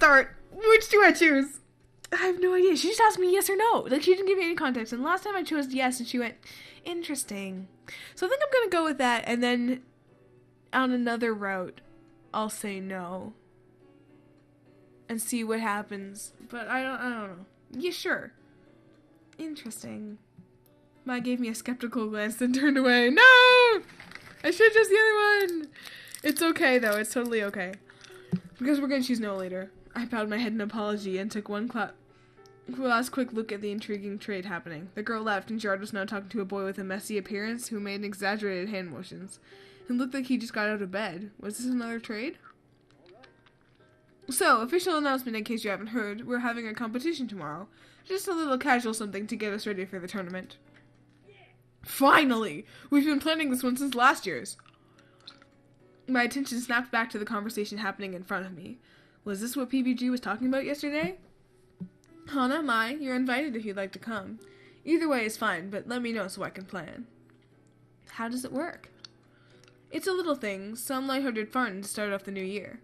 start. Which do I choose? I have no idea. She just asked me yes or no. Like, she didn't give me any context. And last time I chose yes, and she went, interesting. So I think I'm going to go with that. And then on another route, I'll say no. And see what happens. But I don't know. Yeah, sure. Interesting. Ma gave me a skeptical glance and turned away. No! I should choose the other one. It's okay, though. It's totally okay. Because we're going to choose no later. I bowed my head in apology and took one last quick look at the intriguing trade happening. The girl left, and Gerard was now talking to a boy with a messy appearance who made exaggerated hand motions. It looked like he just got out of bed. Was this another trade? So, official announcement in case you haven't heard, we're having a competition tomorrow. Just a little casual something to get us ready for the tournament. Finally! We've been planning this one since last year's. My attention snapped back to the conversation happening in front of me. Was this what PBG was talking about yesterday? Hana, Mai, you're invited if you'd like to come. Either way is fine, but let me know so I can plan. How does it work? It's a little thing, some lighthearted fun to start off the new year.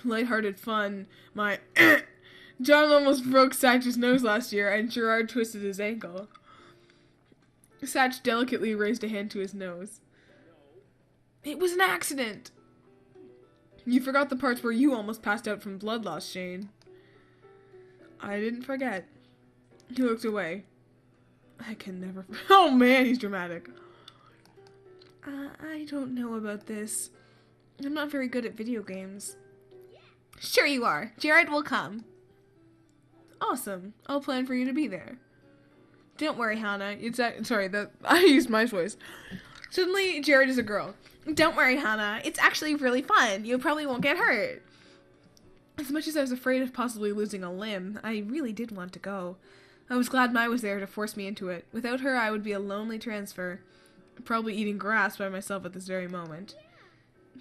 Lighthearted fun, my John almost broke Satch's nose last year, and Gerard twisted his ankle. Satch delicately raised a hand to his nose. It was an accident! You forgot the parts where you almost passed out from blood loss, Shane. I didn't forget. He looked away. I can never... Oh man, he's dramatic. I don't know about this. I'm not very good at video games. Sure you are. Jared will come. Awesome. I'll plan for you to be there. Don't worry, Hannah. I used my voice. Suddenly, Jared is a girl. Don't worry, Hannah. It's actually really fun. You probably won't get hurt. As much as I was afraid of possibly losing a limb, I really did want to go. I was glad Mai was there to force me into it. Without her, I would be a lonely transfer. Probably eating grass by myself at this very moment.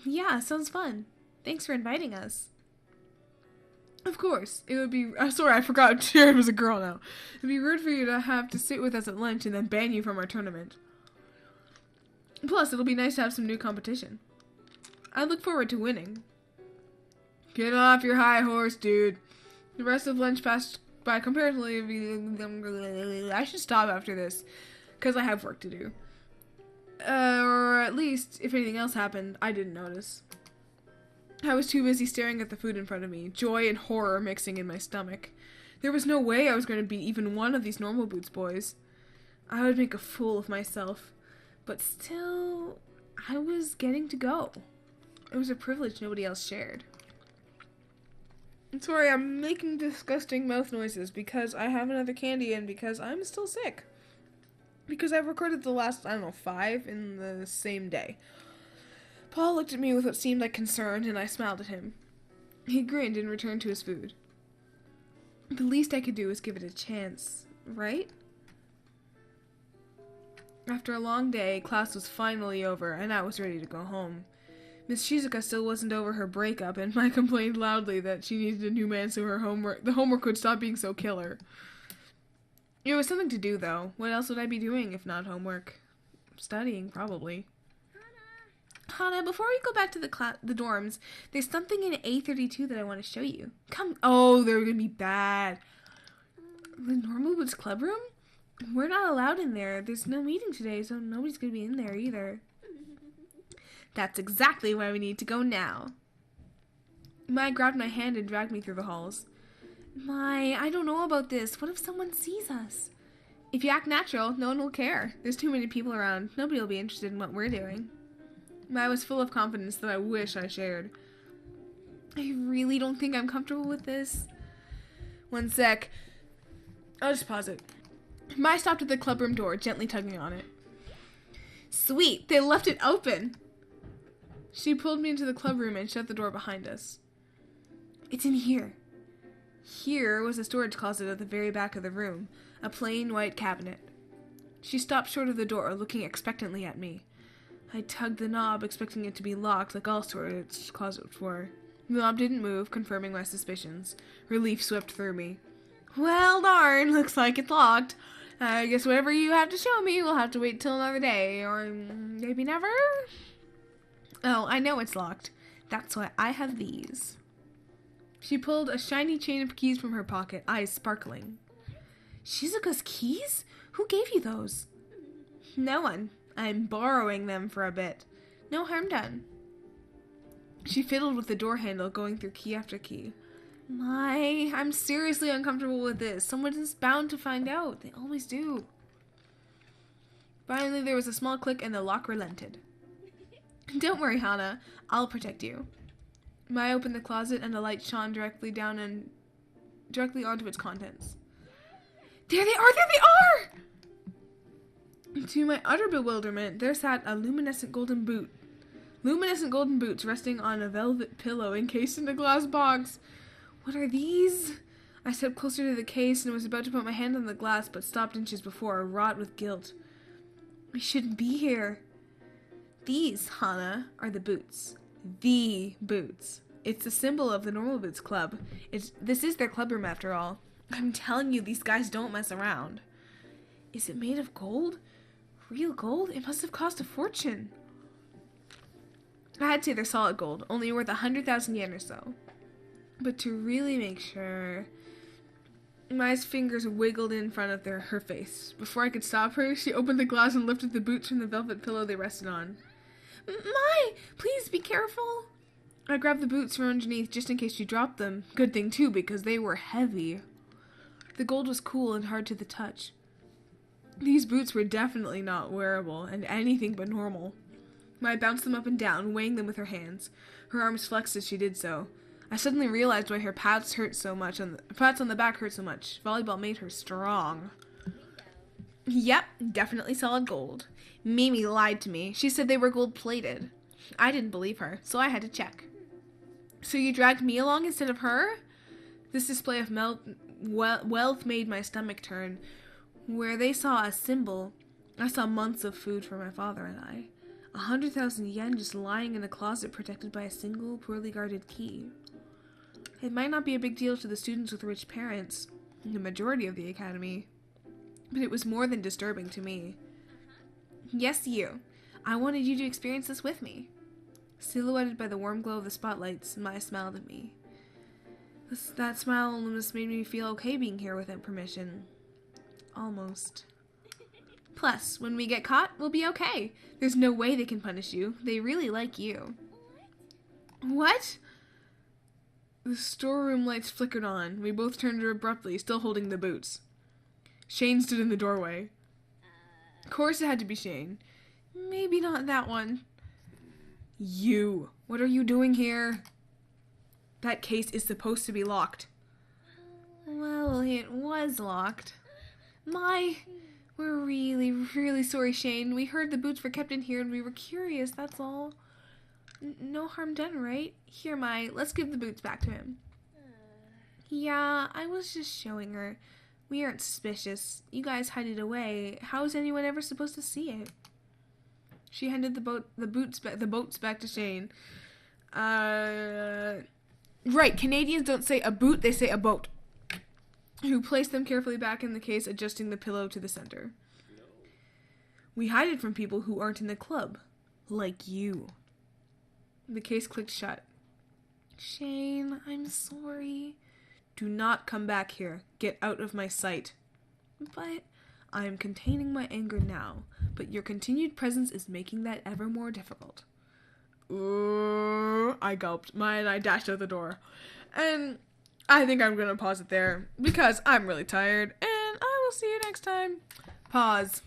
Yeah, sounds fun. Thanks for inviting us. Of course. It would be... sorry, I forgot Jared was a girl now. It'd be rude for you to have to sit with us at lunch and then ban you from our tournament. Plus, it'll be nice to have some new competition. I look forward to winning. Get off your high horse, dude. The rest of lunch passed by comparatively... I should stop after this, because I have work to do. Or at least, if anything else happened, I didn't notice. I was too busy staring at the food in front of me, joy and horror mixing in my stomach. There was no way I was going to beat even one of these normal boots boys. I would make a fool of myself. But still, I was getting to go. It was a privilege nobody else shared. I'm sorry, I'm making disgusting mouth noises because I have another candy and because I'm still sick. Because I've recorded the last, 5 in the same day. Paul looked at me with what seemed like concern, and I smiled at him. He grinned and returned to his food. The least I could do was give it a chance, right? After a long day, class was finally over, and I was ready to go home. Miss Shizuka still wasn't over her breakup, and I complained loudly that she needed a new man so the homework would stop being so killer. It was something to do, though. What else would I be doing if not homework? Studying, probably. Hana, before we go back to the dorms, there's something in A32 that I want to show you. Come. Oh, they're gonna be bad. The Normal Boots Club room? We're not allowed in there. There's no meeting today, so nobody's gonna be in there either. That's exactly why we need to go now. Mai grabbed my hand and dragged me through the halls. Mai, I don't know about this. What if someone sees us? If you act natural, no one will care. There's too many people around. Nobody will be interested in what we're doing. Mai was full of confidence that I wish I shared. I really don't think I'm comfortable with this. One sec. I'll just pause it. Mai stopped at the clubroom door, gently tugging on it. Sweet, they left it open. She pulled me into the clubroom and shut the door behind us. It's in here. Here was a storage closet at the very back of the room, a plain white cabinet. She stopped short of the door, looking expectantly at me. I tugged the knob, expecting it to be locked like all storage closets were. The knob didn't move, confirming my suspicions. Relief swept through me. Well, darn, looks like it's locked. I guess whatever you have to show me, we'll have to wait till another day, or maybe never? Oh, I know it's locked. That's why I have these. She pulled a shiny chain of keys from her pocket, eyes sparkling. Shizuka's keys? Who gave you those? No one. I'm borrowing them for a bit. No harm done. She fiddled with the door handle, going through key after key. I'm seriously uncomfortable with this. Someone is bound to find out. They always do. Finally, there was a small click and the lock relented. Don't worry, Hana. I'll protect you. Mai opened the closet and the light shone directly onto its contents. There they are! There they are! To my utter bewilderment, there sat a luminescent golden boots resting on a velvet pillow encased in a glass box. What are these? I stepped closer to the case and was about to put my hand on the glass, but stopped inches before, wrought with guilt. We shouldn't be here. These, Hana, are the boots. The boots. It's a symbol of the Normal Boots Club. This is their clubroom after all. I'm telling you, these guys don't mess around. Is it made of gold? Real gold? It must have cost a fortune. I'd say they're solid gold, only worth 100,000 yen or so. But to really make sure... Mai's fingers wiggled in front of her face. Before I could stop her, she opened the glass and lifted the boots from the velvet pillow they rested on. Mai, please be careful. I grabbed the boots from underneath just in case she dropped them. Good thing too, because they were heavy. The gold was cool and hard to the touch. These boots were definitely not wearable and anything but normal. Mai bounced them up and down, weighing them with her hands. Her arms flexed as she did so. I suddenly realized why her pats on the back hurt so much. Volleyball made her strong. Yep, definitely solid gold. Mimi lied to me. She said they were gold-plated. I didn't believe her, so I had to check. So you dragged me along instead of her? This display of wealth made my stomach turn. Where they saw a symbol, I saw months of food for my father and I. 100,000 yen just lying in a closet protected by a single poorly guarded key. It might not be a big deal to the students with rich parents, the majority of the academy, but it was more than disturbing to me. Yes, you. I wanted you to experience this with me. Silhouetted by the warm glow of the spotlights, Mai smiled at me. That smile almost made me feel okay being here without permission. Almost. Plus, when we get caught, we'll be okay. There's no way they can punish you. They really like you. What? The storeroom lights flickered on. We both turned abruptly, still holding the boots. Shane stood in the doorway. Of course it had to be Shane. Maybe not that one. You. What are you doing here? That case is supposed to be locked. Well, it was locked. We're really, really sorry, Shane. We heard the boots were kept in here and we were curious, that's all. No harm done, right? Here, Mai, let's give the boots back to him. Yeah, I was just showing her. We aren't suspicious. You guys hide it away. How is anyone ever supposed to see it? She handed the boats back to Shane. Right, Canadians don't say a boot, they say a boat. Who placed them carefully back in the case, adjusting the pillow to the center. We hide it from people who aren't in the club. Like you. The case clicked shut. Shane, I'm sorry. Do not come back here. Get out of my sight. But I am containing my anger now, but your continued presence is making that ever more difficult. I gulped. And I dashed out the door. And I think I'm going to pause it there because I'm really tired, and I will see you next time. Pause.